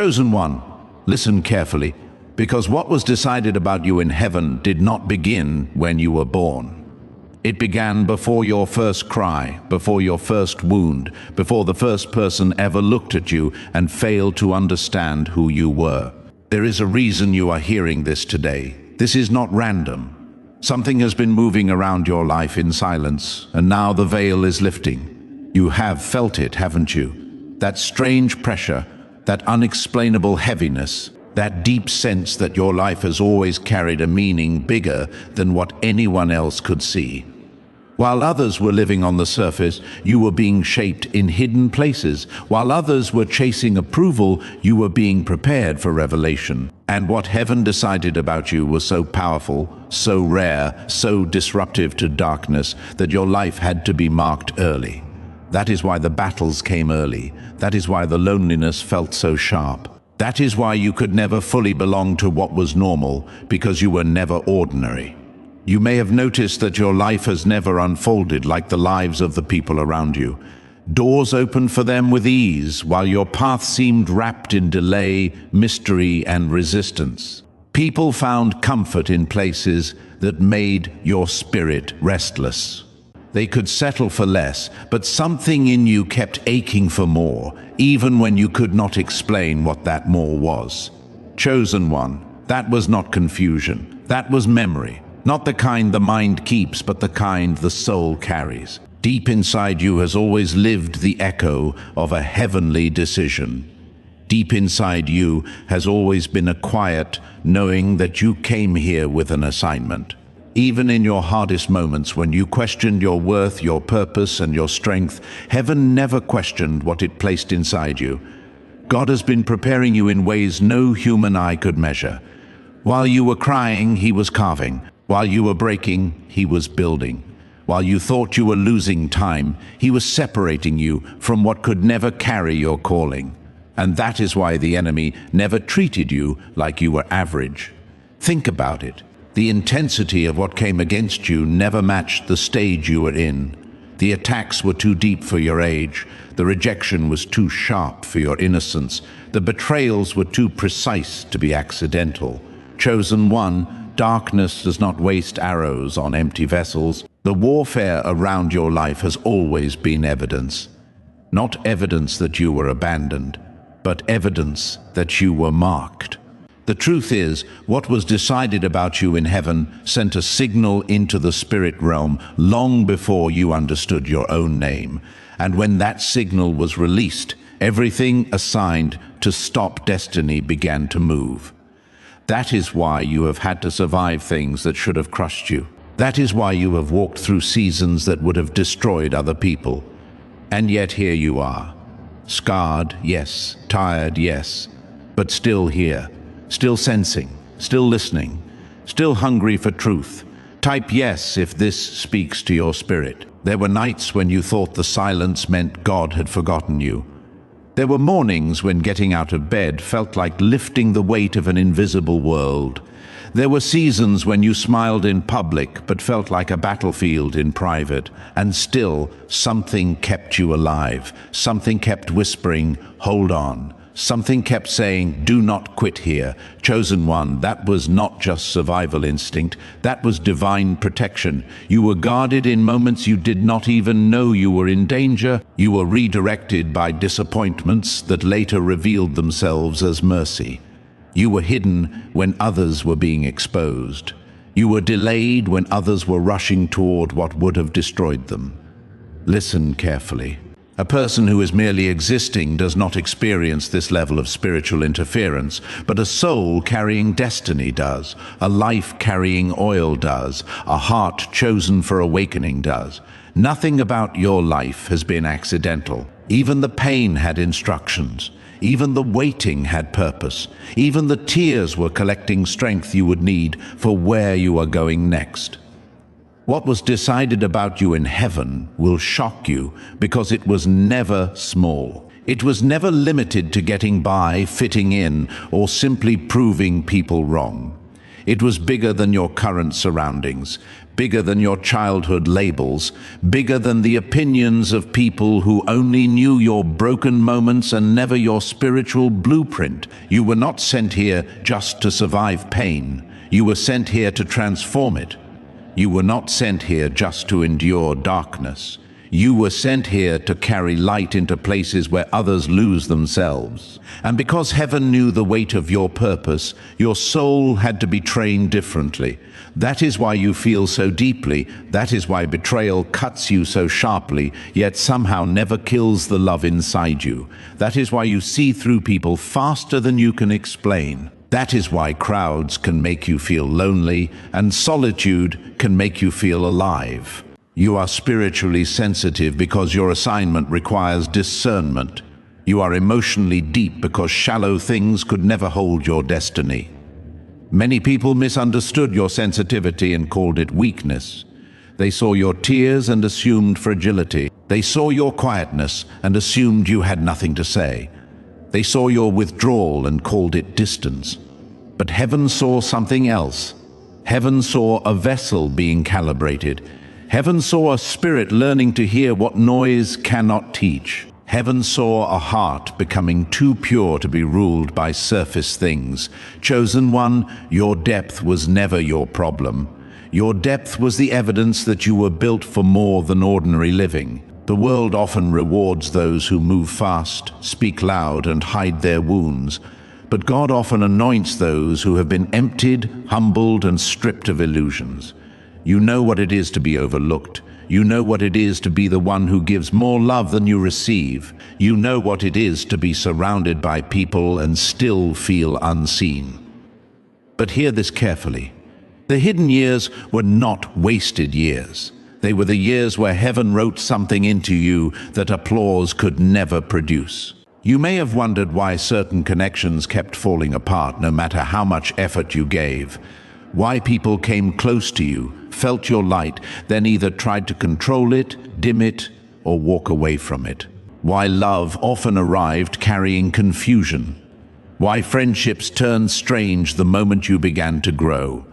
Chosen one, listen carefully, because what was decided about you in heaven did not begin when you were born. It began before your first cry, before your first wound, before the first person ever looked at you and failed to understand who you were. There is a reason you are hearing this today. This is not random. Something has been moving around your life in silence, and now the veil is lifting. You have felt it, haven't you? That strange pressure, that unexplainable heaviness, that deep sense that your life has always carried a meaning bigger than what anyone else could see. While others were living on the surface, you were being shaped in hidden places. While others were chasing approval, you were being prepared for revelation. And what heaven decided about you was so powerful, so rare, so disruptive to darkness that your life had to be marked early. That is why the battles came early. That is why the loneliness felt so sharp. That is why you could never fully belong to what was normal, because you were never ordinary. You may have noticed that your life has never unfolded like the lives of the people around you. Doors opened for them with ease, while your path seemed wrapped in delay, mystery, and resistance. People found comfort in places that made your spirit restless. They could settle for less, but something in you kept aching for more, even when you could not explain what that more was. Chosen one, that was not confusion, that was memory. Not the kind the mind keeps, but the kind the soul carries. Deep inside you has always lived the echo of a heavenly decision. Deep inside you has always been a quiet knowing that you came here with an assignment. Even in your hardest moments, when you questioned your worth, your purpose, and your strength, heaven never questioned what it placed inside you. God has been preparing you in ways no human eye could measure. While you were crying, He was carving. While you were breaking, He was building. While you thought you were losing time, He was separating you from what could never carry your calling. And that is why the enemy never treated you like you were average. Think about it. The intensity of what came against you never matched the stage you were in. The attacks were too deep for your age. The rejection was too sharp for your innocence. The betrayals were too precise to be accidental. Chosen one, darkness does not waste arrows on empty vessels. The warfare around your life has always been evidence. Not evidence that you were abandoned, but evidence that you were marked. The truth is, what was decided about you in heaven sent a signal into the spirit realm long before you understood your own name. And when that signal was released, everything assigned to stop destiny began to move. That is why you have had to survive things that should have crushed you. That is why you have walked through seasons that would have destroyed other people. And yet here you are. Scarred, yes. Tired, yes. But still here. Still sensing. Still listening. Still hungry for truth. Type yes if this speaks to your spirit. There were nights when you thought the silence meant God had forgotten you. There were mornings when getting out of bed felt like lifting the weight of an invisible world. There were seasons when you smiled in public but felt like a battlefield in private. And still, something kept you alive. Something kept whispering, hold on. Something kept saying, do not quit here. Chosen one, that was not just survival instinct. That was divine protection. You were guarded in moments you did not even know you were in danger. You were redirected by disappointments that later revealed themselves as mercy. You were hidden when others were being exposed. You were delayed when others were rushing toward what would have destroyed them. Listen carefully. A person who is merely existing does not experience this level of spiritual interference, but a soul carrying destiny does, a life carrying oil does, a heart chosen for awakening does. Nothing about your life has been accidental. Even the pain had instructions. Even the waiting had purpose. Even the tears were collecting strength you would need for where you are going next. What was decided about you in heaven will shock you because it was never small. It was never limited to getting by, fitting in, or simply proving people wrong. It was bigger than your current surroundings, bigger than your childhood labels, bigger than the opinions of people who only knew your broken moments and never your spiritual blueprint. You were not sent here just to survive pain. You were sent here to transform it. You were not sent here just to endure darkness. You were sent here to carry light into places where others lose themselves. And because heaven knew the weight of your purpose, your soul had to be trained differently. That is why you feel so deeply. That is why betrayal cuts you so sharply, yet somehow never kills the love inside you. That is why you see through people faster than you can explain. That is why crowds can make you feel lonely, and solitude can make you feel alive. You are spiritually sensitive because your assignment requires discernment. You are emotionally deep because shallow things could never hold your destiny. Many people misunderstood your sensitivity and called it weakness. They saw your tears and assumed fragility. They saw your quietness and assumed you had nothing to say. They saw your withdrawal and called it distance. But heaven saw something else. Heaven saw a vessel being calibrated. Heaven saw a spirit learning to hear what noise cannot teach. Heaven saw a heart becoming too pure to be ruled by surface things. Chosen one, your depth was never your problem. Your depth was the evidence that you were built for more than ordinary living. The world often rewards those who move fast, speak loud, and hide their wounds. But God often anoints those who have been emptied, humbled, and stripped of illusions. You know what it is to be overlooked. You know what it is to be the one who gives more love than you receive. You know what it is to be surrounded by people and still feel unseen. But hear this carefully. The hidden years were not wasted years. They were the years where heaven wrote something into you that applause could never produce. You may have wondered why certain connections kept falling apart no matter how much effort you gave. Why people came close to you, felt your light, then either tried to control it, dim it, or walk away from it. Why love often arrived carrying confusion. Why friendships turned strange the moment you began to grow.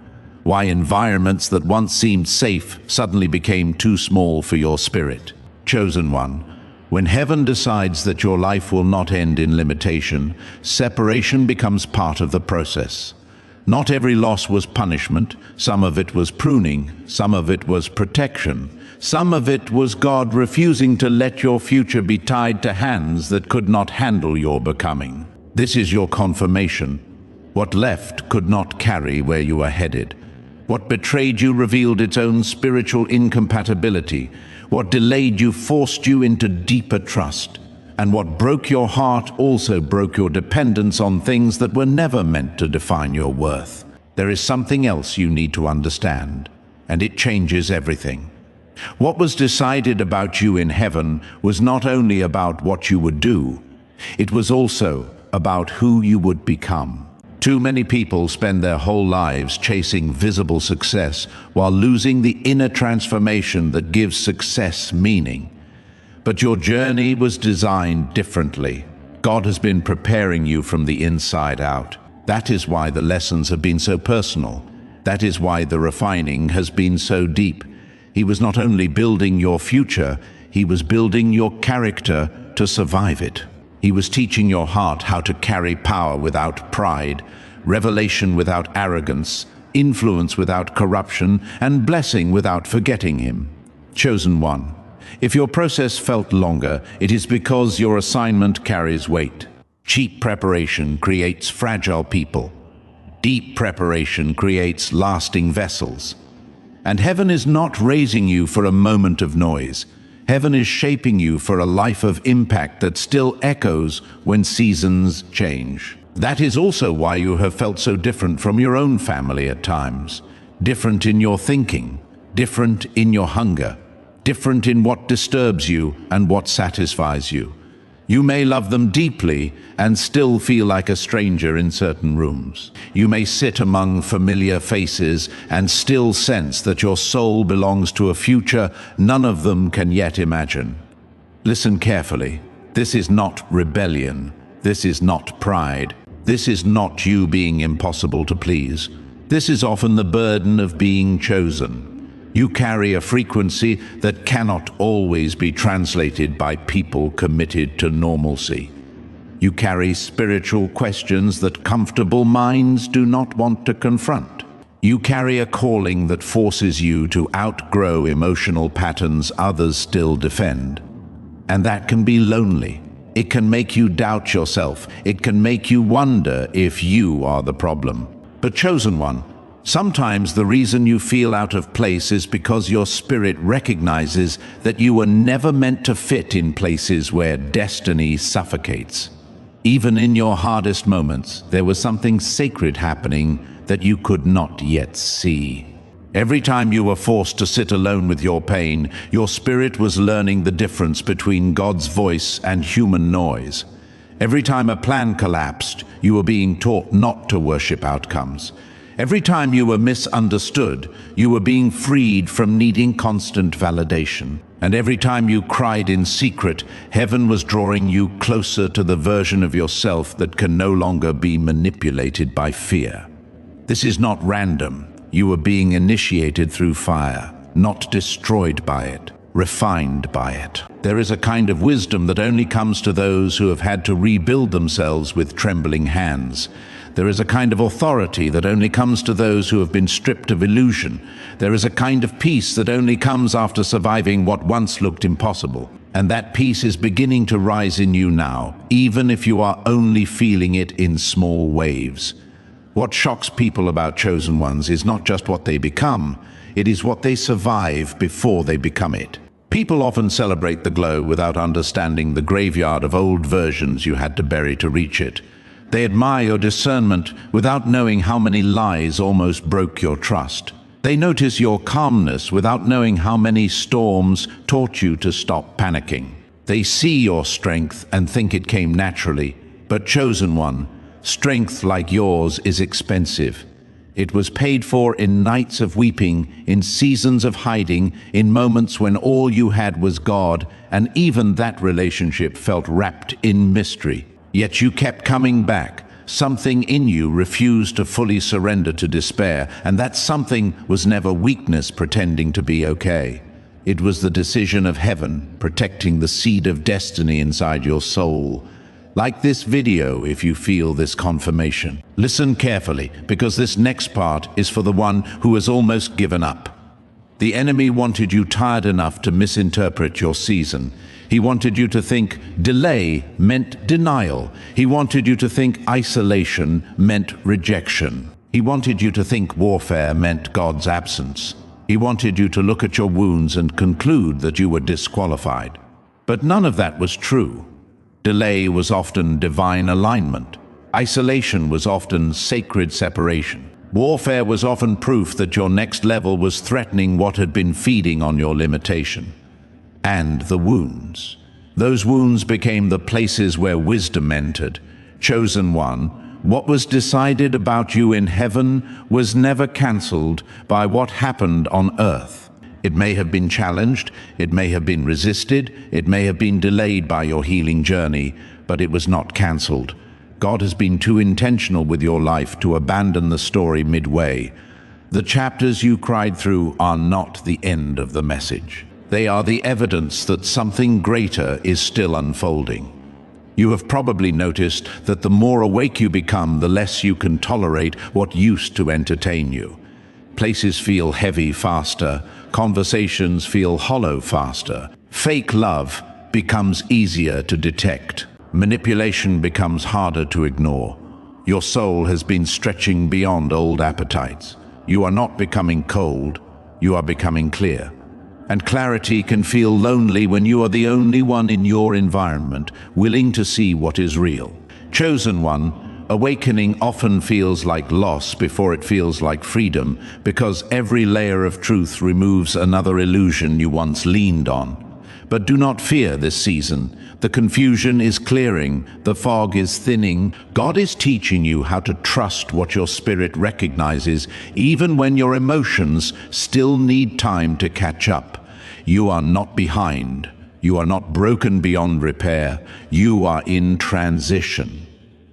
Why environments that once seemed safe suddenly became too small for your spirit. Chosen one, when heaven decides that your life will not end in limitation, separation becomes part of the process. Not every loss was punishment. Some of it was pruning. Some of it was protection. Some of it was God refusing to let your future be tied to hands that could not handle your becoming. This is your confirmation. What left could not carry where you are headed. What betrayed you revealed its own spiritual incompatibility. What delayed you forced you into deeper trust. And what broke your heart also broke your dependence on things that were never meant to define your worth. There is something else you need to understand, and it changes everything. What was decided about you in heaven was not only about what you would do, it was also about who you would become. Too many people spend their whole lives chasing visible success while losing the inner transformation that gives success meaning. But your journey was designed differently. God has been preparing you from the inside out. That is why the lessons have been so personal. That is why the refining has been so deep. He was not only building your future, he was building your character to survive it. He was teaching your heart how to carry power without pride, revelation without arrogance, influence without corruption, and blessing without forgetting him. Chosen one. If your process felt longer, it is because your assignment carries weight. Cheap preparation creates fragile people. Deep preparation creates lasting vessels. And heaven is not raising you for a moment of noise. Heaven is shaping you for a life of impact that still echoes when seasons change. That is also why you have felt so different from your own family at times. Different in your thinking, different in your hunger. Different in what disturbs you and what satisfies you. You may love them deeply and still feel like a stranger in certain rooms. You may sit among familiar faces and still sense that your soul belongs to a future none of them can yet imagine. Listen carefully. This is not rebellion. This is not pride. This is not you being impossible to please. This is often the burden of being chosen. You carry a frequency that cannot always be translated by people committed to normalcy. You carry spiritual questions that comfortable minds do not want to confront. You carry a calling that forces you to outgrow emotional patterns others still defend. And that can be lonely. It can make you doubt yourself. It can make you wonder if you are the problem. But chosen one, sometimes the reason you feel out of place is because your spirit recognizes that you were never meant to fit in places where destiny suffocates. Even in your hardest moments, there was something sacred happening that you could not yet see. Every time you were forced to sit alone with your pain, your spirit was learning the difference between God's voice and human noise. Every time a plan collapsed, you were being taught not to worship outcomes. Every time you were misunderstood, you were being freed from needing constant validation. And every time you cried in secret, heaven was drawing you closer to the version of yourself that can no longer be manipulated by fear. This is not random. You were being initiated through fire, not destroyed by it, refined by it. There is a kind of wisdom that only comes to those who have had to rebuild themselves with trembling hands. There is a kind of authority that only comes to those who have been stripped of illusion. There is a kind of peace that only comes after surviving what once looked impossible. And that peace is beginning to rise in you now, even if you are only feeling it in small waves. What shocks people about chosen ones is not just what they become, it is what they survive before they become it. People often celebrate the glow without understanding the graveyard of old versions you had to bury to reach it. They admire your discernment without knowing how many lies almost broke your trust. They notice your calmness without knowing how many storms taught you to stop panicking. They see your strength and think it came naturally, but chosen one, strength like yours is expensive. It was paid for in nights of weeping, in seasons of hiding, in moments when all you had was God, and even that relationship felt wrapped in mystery. Yet you kept coming back. Something in you refused to fully surrender to despair, and that something was never weakness pretending to be okay. It was the decision of heaven, protecting the seed of destiny inside your soul. Like this video if you feel this confirmation. Listen carefully, because this next part is for the one who has almost given up. The enemy wanted you tired enough to misinterpret your season. He wanted you to think delay meant denial. He wanted you to think isolation meant rejection. He wanted you to think warfare meant God's absence. He wanted you to look at your wounds and conclude that you were disqualified. But none of that was true. Delay was often divine alignment. Isolation was often sacred separation. Warfare was often proof that your next level was threatening what had been feeding on your limitation. And the wounds. Those wounds became the places where wisdom entered. Chosen one, what was decided about you in heaven was never cancelled by what happened on earth. It may have been challenged, it may have been resisted, it may have been delayed by your healing journey, but it was not cancelled. God has been too intentional with your life to abandon the story midway. The chapters you cried through are not the end of the message. They are the evidence that something greater is still unfolding. You have probably noticed that the more awake you become, the less you can tolerate what used to entertain you. Places feel heavy faster, conversations feel hollow faster. Fake love becomes easier to detect. Manipulation becomes harder to ignore. Your soul has been stretching beyond old appetites. You are not becoming cold, you are becoming clear. And clarity can feel lonely when you are the only one in your environment willing to see what is real. Chosen one, awakening often feels like loss before it feels like freedom, because every layer of truth removes another illusion you once leaned on. But do not fear this season. The confusion is clearing, the fog is thinning. God is teaching you how to trust what your spirit recognizes, even when your emotions still need time to catch up. You are not behind. You are not broken beyond repair. You are in transition.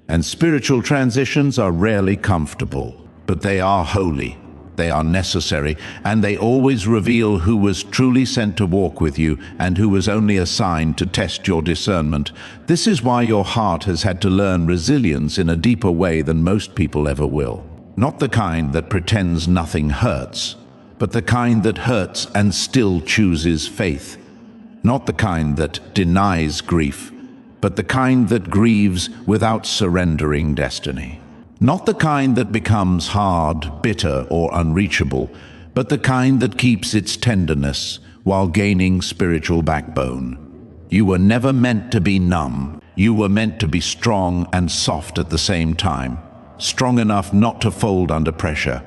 And spiritual transitions are rarely comfortable, but they are holy. They are necessary, and they always reveal who was truly sent to walk with you and who was only assigned to test your discernment. This is why your heart has had to learn resilience in a deeper way than most people ever will. Not the kind that pretends nothing hurts, but the kind that hurts and still chooses faith. Not the kind that denies grief, but the kind that grieves without surrendering destiny. Not the kind that becomes hard, bitter, or unreachable, but the kind that keeps its tenderness while gaining spiritual backbone. You were never meant to be numb. You were meant to be strong and soft at the same time. Strong enough not to fold under pressure.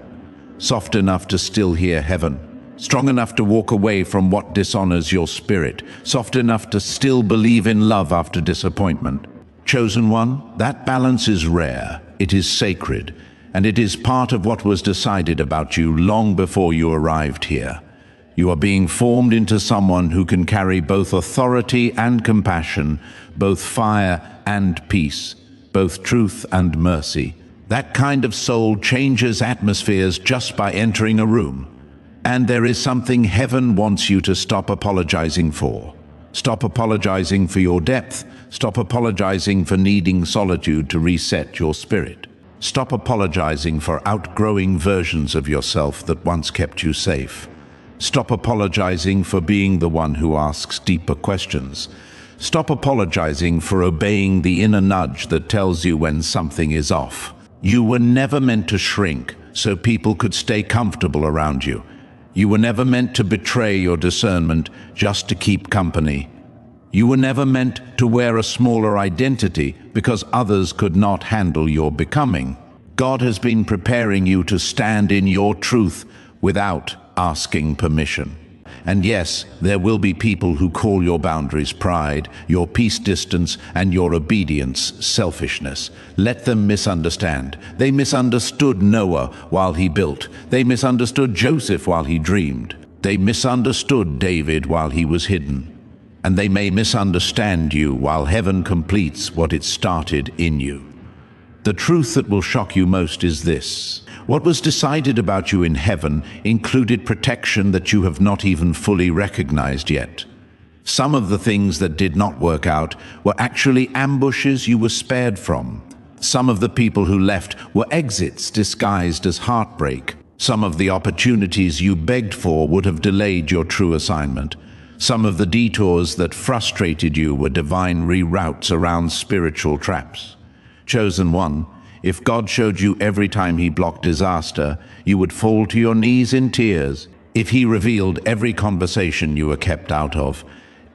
Soft enough to still hear heaven. Strong enough to walk away from what dishonors your spirit. Soft enough to still believe in love after disappointment. Chosen one, that balance is rare, it is sacred, and it is part of what was decided about you long before you arrived here. You are being formed into someone who can carry both authority and compassion, both fire and peace, both truth and mercy. That kind of soul changes atmospheres just by entering a room. And there is something heaven wants you to stop apologizing for. Stop apologizing for your depth. Stop apologizing for needing solitude to reset your spirit. Stop apologizing for outgrowing versions of yourself that once kept you safe. Stop apologizing for being the one who asks deeper questions. Stop apologizing for obeying the inner nudge that tells you when something is off. You were never meant to shrink so people could stay comfortable around you. You were never meant to betray your discernment just to keep company. You were never meant to wear a smaller identity because others could not handle your becoming. God has been preparing you to stand in your truth without asking permission. And yes, there will be people who call your boundaries pride, your peace distance, and your obedience selfishness. Let them misunderstand. They misunderstood Noah while he built. They misunderstood Joseph while he dreamed. They misunderstood David while he was hidden. And they may misunderstand you while heaven completes what it started in you. The truth that will shock you most is this. What was decided about you in heaven included protection that you have not even fully recognized yet. Some of the things that did not work out were actually ambushes you were spared from. Some of the people who left were exits disguised as heartbreak. Some of the opportunities you begged for would have delayed your true assignment. Some of the detours that frustrated you were divine reroutes around spiritual traps. Chosen one, if God showed you every time he blocked disaster, you would fall to your knees in tears. If he revealed every conversation you were kept out of,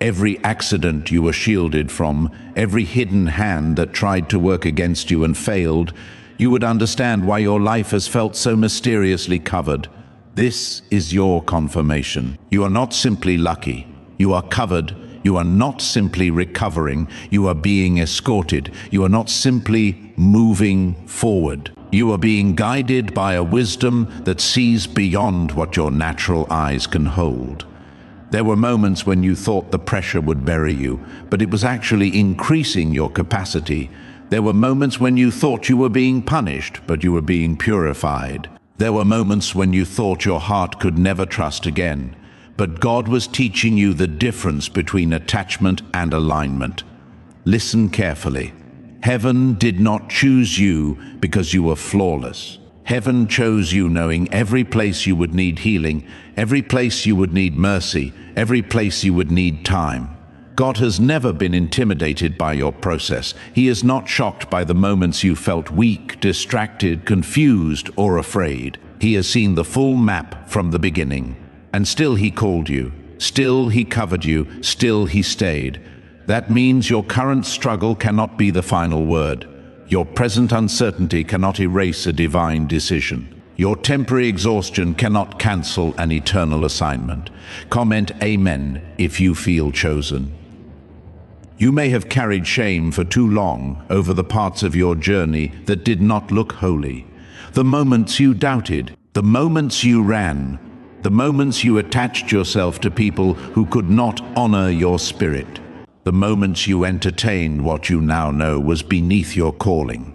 every accident you were shielded from, every hidden hand that tried to work against you and failed, you would understand why your life has felt so mysteriously covered. This is your confirmation. You are not simply lucky. You are covered. You are not simply recovering. You are being escorted. You are not simply moving forward. You are being guided by a wisdom that sees beyond what your natural eyes can hold. There were moments when you thought the pressure would bury you, but it was actually increasing your capacity. There were moments when you thought you were being punished, but you were being purified. There were moments when you thought your heart could never trust again, but God was teaching you the difference between attachment and alignment. Listen carefully. Heaven did not choose you because you were flawless. Heaven chose you knowing every place you would need healing, every place you would need mercy, every place you would need time. God has never been intimidated by your process. He is not shocked by the moments you felt weak, distracted, confused, or afraid. He has seen the full map from the beginning. And still he called you, still he covered you, still he stayed. That means your current struggle cannot be the final word. Your present uncertainty cannot erase a divine decision. Your temporary exhaustion cannot cancel an eternal assignment. Comment Amen if you feel chosen. You may have carried shame for too long over the parts of your journey that did not look holy. The moments you doubted, the moments you ran, the moments you attached yourself to people who could not honor your spirit. The moments you entertained what you now know was beneath your calling.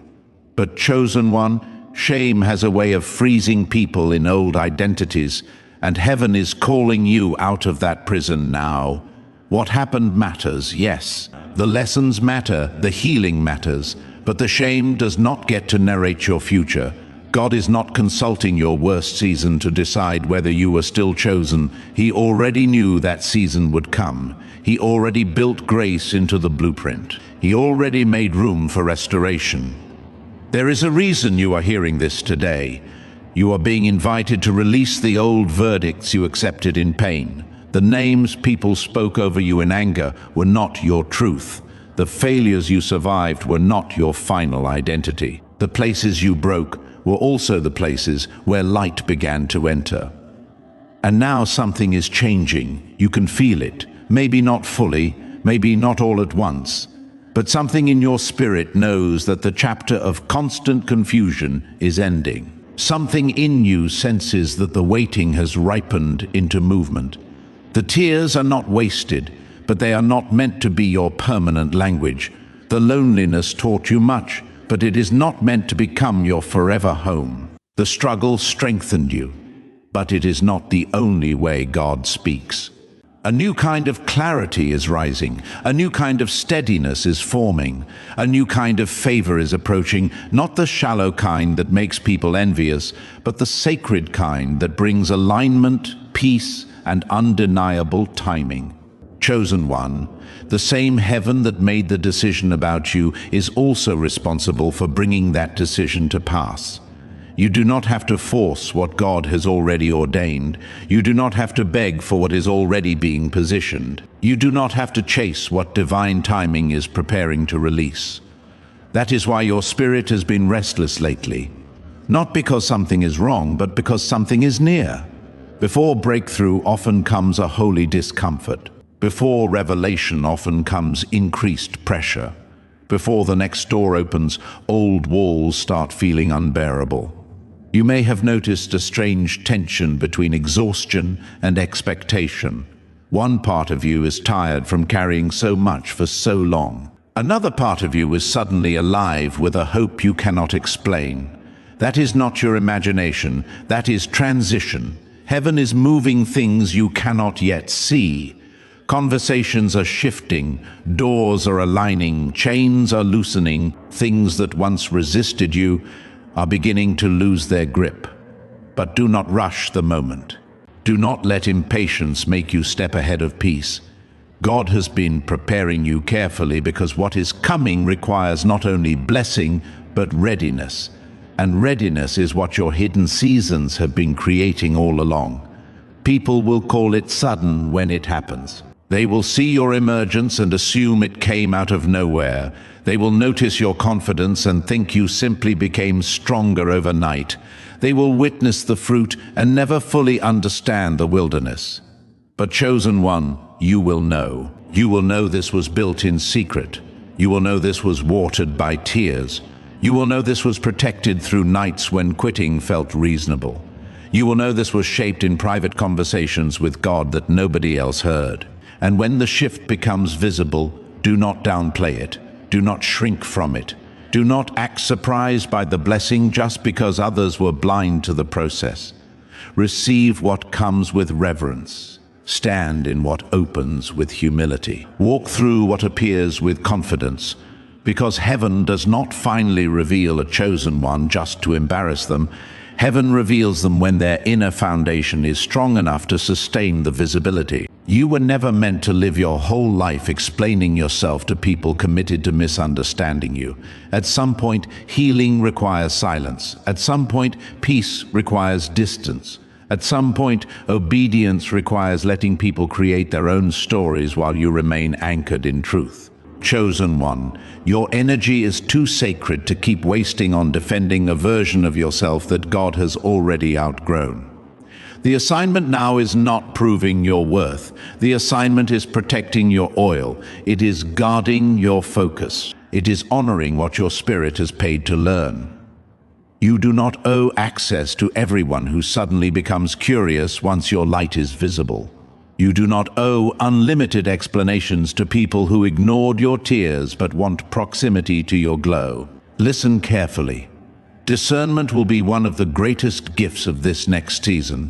But chosen one, Shame has a way of freezing people in old identities, and heaven is calling you out of that prison now. What happened matters, yes. The lessons matter, the healing matters, but the shame does not get to narrate your future. God is not consulting your worst season to decide whether you were still chosen. He already knew that season would come. He already built grace into the blueprint. He already made room for restoration. There is a reason you are hearing this today. You are being invited to release the old verdicts you accepted in pain. The names people spoke over you in anger were not your truth. The failures you survived were not your final identity. The places you broke were also the places where light began to enter. And now something is changing. You can feel it. Maybe not fully, maybe not all at once. But something in your spirit knows that the chapter of constant confusion is ending. Something in you senses that the waiting has ripened into movement. The tears are not wasted, but they are not meant to be your permanent language. The loneliness taught you much, but it is not meant to become your forever home. The struggle strengthened you, but it is not the only way God speaks. A new kind of clarity is rising. A new kind of steadiness is forming. A new kind of favor is approaching, not the shallow kind that makes people envious, but the sacred kind that brings alignment, peace, and undeniable timing. Chosen one, the same heaven that made the decision about you is also responsible for bringing that decision to pass. You do not have to force what God has already ordained. You do not have to beg for what is already being positioned. You do not have to chase what divine timing is preparing to release. That is why your spirit has been restless lately. Not because something is wrong, but because something is near. Before breakthrough often comes a holy discomfort. Before revelation often comes increased pressure. Before the next door opens, old walls start feeling unbearable. You may have noticed a strange tension between exhaustion and expectation. One part of you is tired from carrying so much for so long. Another part of you is suddenly alive with a hope you cannot explain. That is not your imagination, that is transition. Heaven is moving things you cannot yet see. Conversations are shifting, doors are aligning, chains are loosening, things that once resisted you are beginning to lose their grip. But do not rush the moment. Do not let impatience make you step ahead of peace. God has been preparing you carefully because what is coming requires not only blessing, but readiness. And readiness is what your hidden seasons have been creating all along. People will call it sudden when it happens. They will see your emergence and assume it came out of nowhere. They will notice your confidence and think you simply became stronger overnight. They will witness the fruit and never fully understand the wilderness. But chosen one, you will know. You will know this was built in secret. You will know this was watered by tears. You will know this was protected through nights when quitting felt reasonable. You will know this was shaped in private conversations with God that nobody else heard. And when the shift becomes visible, do not downplay it. Do not shrink from it. Do not act surprised by the blessing just because others were blind to the process. Receive what comes with reverence. Stand in what opens with humility. Walk through what appears with confidence, because heaven does not finally reveal a chosen one just to embarrass them. Heaven reveals them when their inner foundation is strong enough to sustain the visibility. You were never meant to live your whole life explaining yourself to people committed to misunderstanding you. At some point, healing requires silence. At some point, peace requires distance. At some point, obedience requires letting people create their own stories while you remain anchored in truth. Chosen one, your energy is too sacred to keep wasting on defending a version of yourself that God has already outgrown. The assignment now is not proving your worth. The assignment is protecting your oil. It is guarding your focus. It is honoring what your spirit has paid to learn. You do not owe access to everyone who suddenly becomes curious once your light is visible. You do not owe unlimited explanations to people who ignored your tears but want proximity to your glow. Listen carefully. Discernment will be one of the greatest gifts of this next season.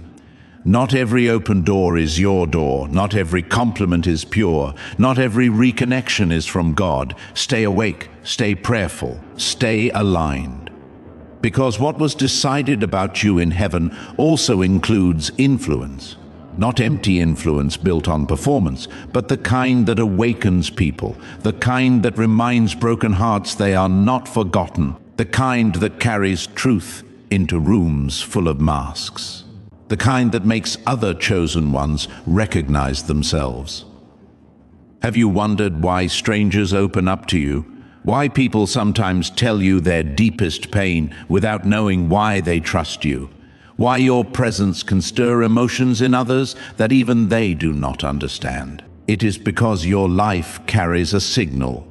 Not every open door is your door. Not every compliment is pure. Not every reconnection is from God. Stay awake, stay prayerful, stay aligned. Because what was decided about you in heaven also includes influence. Not empty influence built on performance, but the kind that awakens people, the kind that reminds broken hearts they are not forgotten, the kind that carries truth into rooms full of masks, the kind that makes other chosen ones recognize themselves. Have you wondered why strangers open up to you? Why people sometimes tell you their deepest pain without knowing why they trust you? Why your presence can stir emotions in others that even they do not understand? It is because your life carries a signal.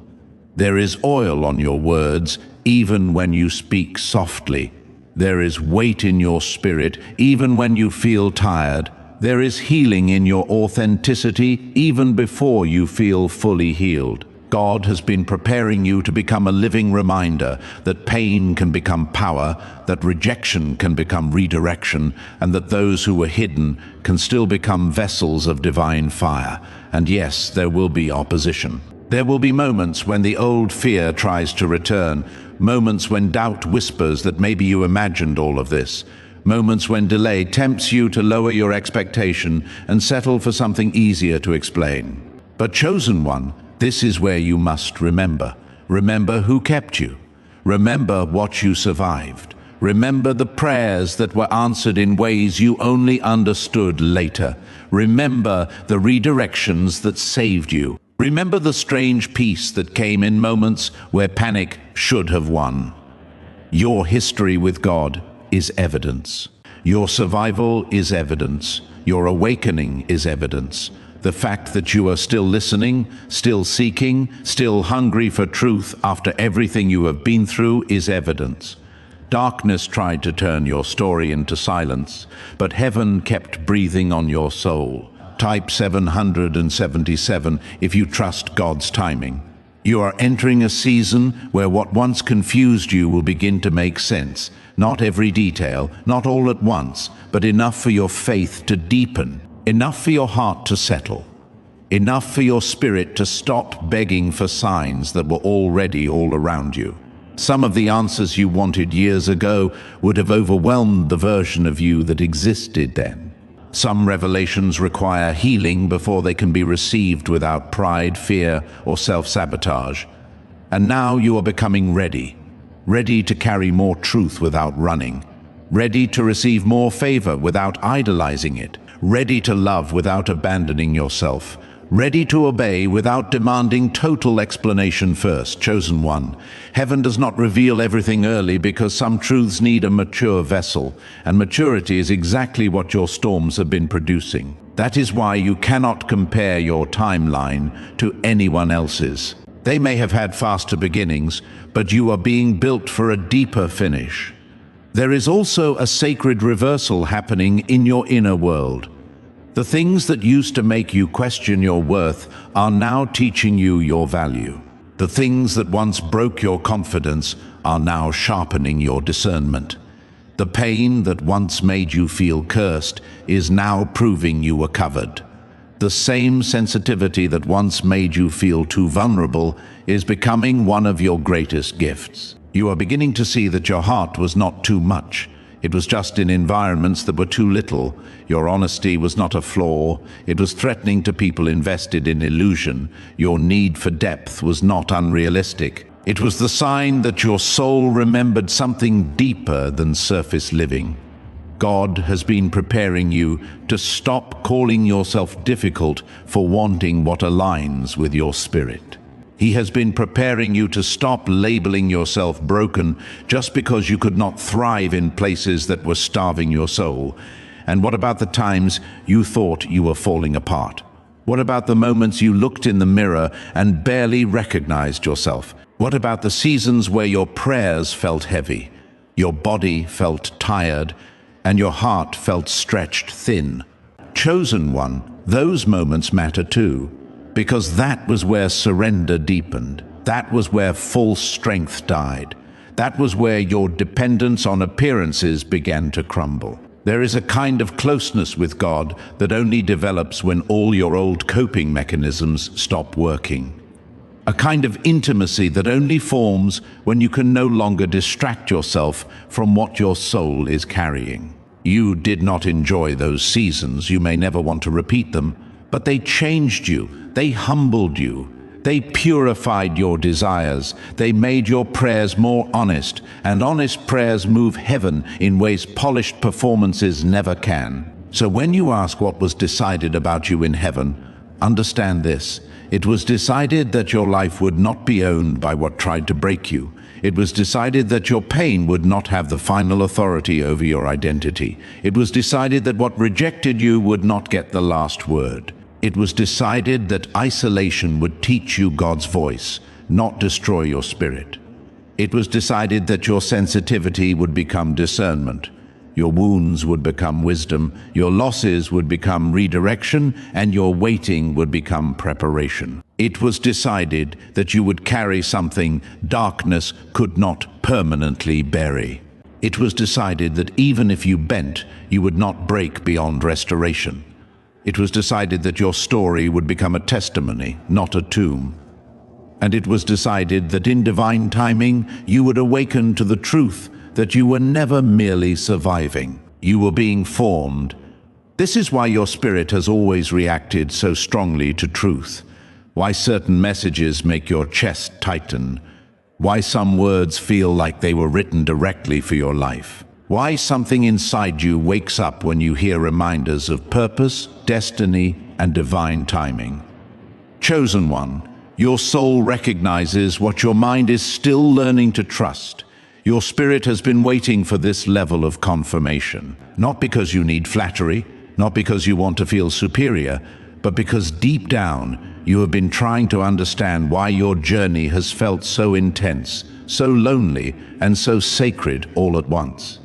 There is oil on your words, even when you speak softly. There is weight in your spirit, even when you feel tired. There is healing in your authenticity, even before you feel fully healed. God has been preparing you to become a living reminder that pain can become power, that rejection can become redirection, and that those who were hidden can still become vessels of divine fire. And yes, there will be opposition. There will be moments when the old fear tries to return, moments when doubt whispers that maybe you imagined all of this, moments when delay tempts you to lower your expectation and settle for something easier to explain. But chosen one, this is where you must remember. Remember who kept you. Remember what you survived. Remember the prayers that were answered in ways you only understood later. Remember the redirections that saved you. Remember the strange peace that came in moments where panic should have won. Your history with God is evidence. Your survival is evidence. Your awakening is evidence. The fact that you are still listening, still seeking, still hungry for truth after everything you have been through is evidence. Darkness tried to turn your story into silence, but heaven kept breathing on your soul. Type 777 if you trust God's timing. You are entering a season where what once confused you will begin to make sense. Not every detail, not all at once, but enough for your faith to deepen. Enough for your heart to settle. Enough for your spirit to stop begging for signs that were already all around you. Some of the answers you wanted years ago would have overwhelmed the version of you that existed then. Some revelations require healing before they can be received without pride, fear, or self-sabotage. And now you are becoming ready. Ready to carry more truth without running. Ready to receive more favor without idolizing it. Ready to love without abandoning yourself. Ready to obey without demanding total explanation first. Chosen one. Heaven does not reveal everything early because some truths need a mature vessel, and maturity is exactly what your storms have been producing. That is why you cannot compare your timeline to anyone else's. They may have had faster beginnings, but you are being built for a deeper finish. There is also a sacred reversal happening in your inner world. The things that used to make you question your worth are now teaching you your value. The things that once broke your confidence are now sharpening your discernment. The pain that once made you feel cursed is now proving you were covered. The same sensitivity that once made you feel too vulnerable is becoming one of your greatest gifts. You are beginning to see that your heart was not too much. It was just in environments that were too little. Your honesty was not a flaw. It was threatening to people invested in illusion. Your need for depth was not unrealistic. It was the sign that your soul remembered something deeper than surface living. God has been preparing you to stop calling yourself difficult for wanting what aligns with your spirit. He has been preparing you to stop labeling yourself broken just because you could not thrive in places that were starving your soul. And what about the times you thought you were falling apart? What about the moments you looked in the mirror and barely recognized yourself? What about the seasons where your prayers felt heavy, your body felt tired, and your heart felt stretched thin? Chosen one, those moments matter too. Because that was where surrender deepened. That was where false strength died. That was where your dependence on appearances began to crumble. There is a kind of closeness with God that only develops when all your old coping mechanisms stop working. A kind of intimacy that only forms when you can no longer distract yourself from what your soul is carrying. You did not enjoy those seasons, you may never want to repeat them, but they changed you, they humbled you, they purified your desires, they made your prayers more honest, and honest prayers move heaven in ways polished performances never can. So when you ask what was decided about you in heaven, understand this: it was decided that your life would not be owned by what tried to break you. It was decided that your pain would not have the final authority over your identity. It was decided that what rejected you would not get the last word. It was decided that isolation would teach you God's voice, not destroy your spirit. It was decided that your sensitivity would become discernment. Your wounds would become wisdom, your losses would become redirection, and your waiting would become preparation. It was decided that you would carry something darkness could not permanently bury. It was decided that even if you bent, you would not break beyond restoration. It was decided that your story would become a testimony, not a tomb. And it was decided that in divine timing, you would awaken to the truth that you were never merely surviving. You were being formed. This is why your spirit has always reacted so strongly to truth. Why certain messages make your chest tighten. Why some words feel like they were written directly for your life. Why something inside you wakes up when you hear reminders of purpose, destiny, and divine timing. Chosen one, your soul recognizes what your mind is still learning to trust. Your spirit has been waiting for this level of confirmation, not because you need flattery, not because you want to feel superior, but because deep down you have been trying to understand why your journey has felt so intense, so lonely, and so sacred all at once.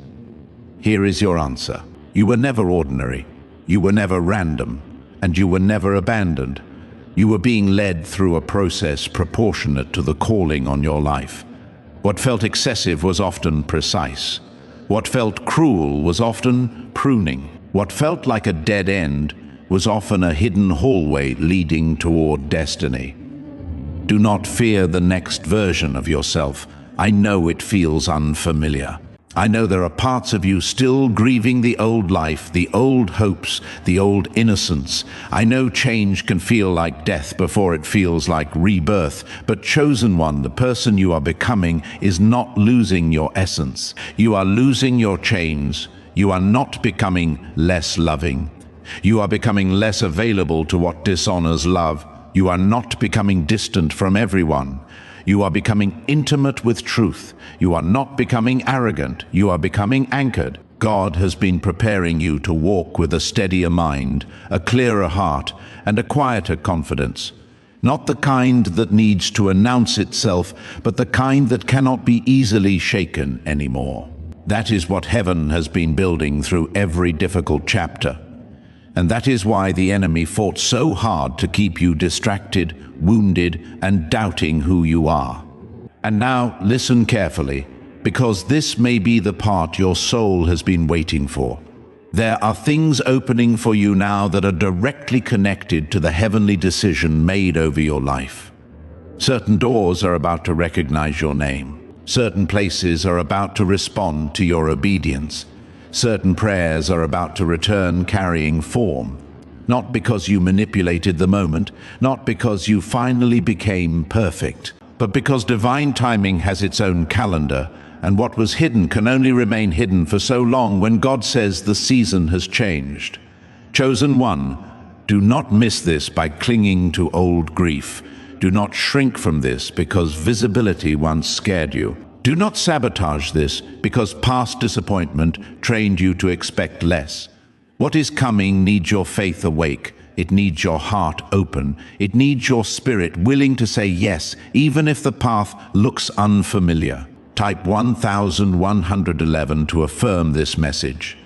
Here is your answer. You were never ordinary, you were never random, and you were never abandoned. You were being led through a process proportionate to the calling on your life. What felt excessive was often precise. What felt cruel was often pruning. What felt like a dead end was often a hidden hallway leading toward destiny. Do not fear the next version of yourself. I know it feels unfamiliar. I know there are parts of you still grieving the old life, the old hopes, the old innocence. I know change can feel like death before it feels like rebirth, but chosen one, the person you are becoming, is not losing your essence. You are losing your chains. You are not becoming less loving. You are becoming less available to what dishonors love. You are not becoming distant from everyone. You are becoming intimate with truth. You are not becoming arrogant. You are becoming anchored. God has been preparing you to walk with a steadier mind, a clearer heart, and a quieter confidence. Not the kind that needs to announce itself, but the kind that cannot be easily shaken anymore. That is what heaven has been building through every difficult chapter. And that is why the enemy fought so hard to keep you distracted, wounded, and doubting who you are. And now listen carefully, because this may be the part your soul has been waiting for. There are things opening for you now that are directly connected to the heavenly decision made over your life. Certain doors are about to recognize your name. Certain places are about to respond to your obedience. Certain prayers are about to return carrying form. Not because you manipulated the moment, not because you finally became perfect, but because divine timing has its own calendar, and what was hidden can only remain hidden for so long when God says the season has changed. Chosen one, do not miss this by clinging to old grief. Do not shrink from this because visibility once scared you. Do not sabotage this because past disappointment trained you to expect less. What is coming needs your faith awake. It needs your heart open. It needs your spirit willing to say yes, even if the path looks unfamiliar. Type 1111 to affirm this message.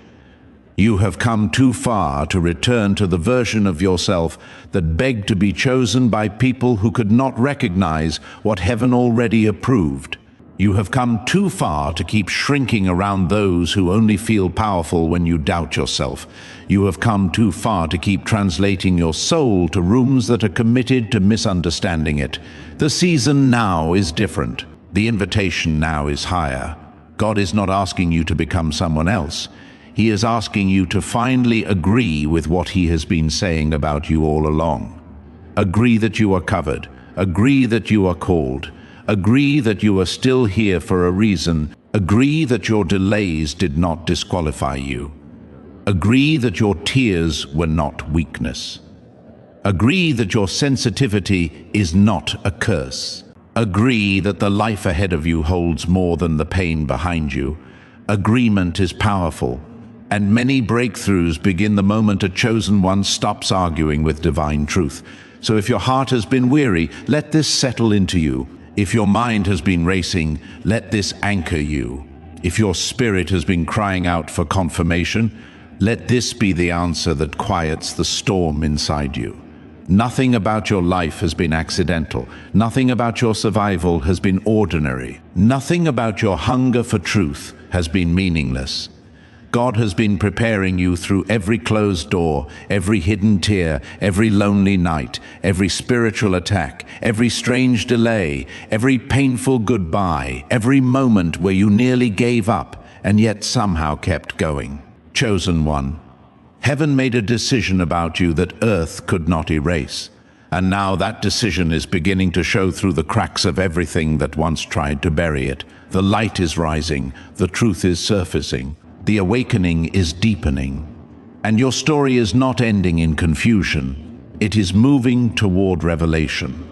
You have come too far to return to the version of yourself that begged to be chosen by people who could not recognize what heaven already approved. You have come too far to keep shrinking around those who only feel powerful when you doubt yourself. You have come too far to keep translating your soul to rooms that are committed to misunderstanding it. The season now is different. The invitation now is higher. God is not asking you to become someone else. He is asking you to finally agree with what He has been saying about you all along. Agree that you are covered. Agree that you are called. Agree that you are still here for a reason. Agree that your delays did not disqualify you. Agree that your tears were not weakness. Agree that your sensitivity is not a curse. Agree that the life ahead of you holds more than the pain behind you. Agreement is powerful, and many breakthroughs begin the moment a chosen one stops arguing with divine truth. So if your heart has been weary, let this settle into you. If your mind has been racing, let this anchor you. If your spirit has been crying out for confirmation, let this be the answer that quiets the storm inside you. Nothing about your life has been accidental. Nothing about your survival has been ordinary. Nothing about your hunger for truth has been meaningless. God has been preparing you through every closed door, every hidden tear, every lonely night, every spiritual attack, every strange delay, every painful goodbye, every moment where you nearly gave up and yet somehow kept going. Chosen one, heaven made a decision about you that earth could not erase. And now that decision is beginning to show through the cracks of everything that once tried to bury it. The light is rising, the truth is surfacing. The awakening is deepening, and your story is not ending in confusion. It is moving toward revelation.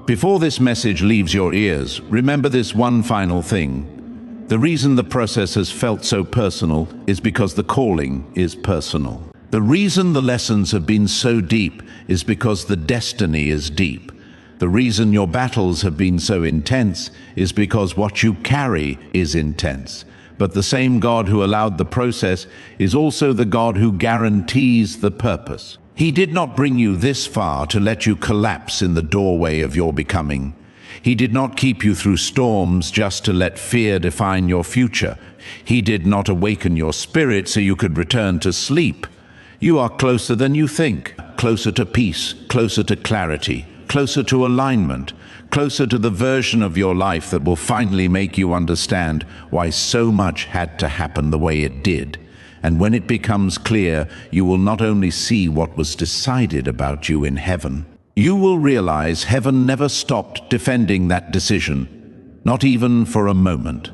Before this message leaves your ears, remember this one final thing. The reason the process has felt so personal is because the calling is personal. The reason the lessons have been so deep is because the destiny is deep. The reason your battles have been so intense is because what you carry is intense. But the same God who allowed the process is also the God who guarantees the purpose. He did not bring you this far to let you collapse in the doorway of your becoming. He did not keep you through storms just to let fear define your future. He did not awaken your spirit so you could return to sleep. You are closer than you think, closer to peace, closer to clarity, closer to alignment, closer to the version of your life that will finally make you understand why so much had to happen the way it did. And when it becomes clear, you will not only see what was decided about you in heaven, you will realize heaven never stopped defending that decision, not even for a moment.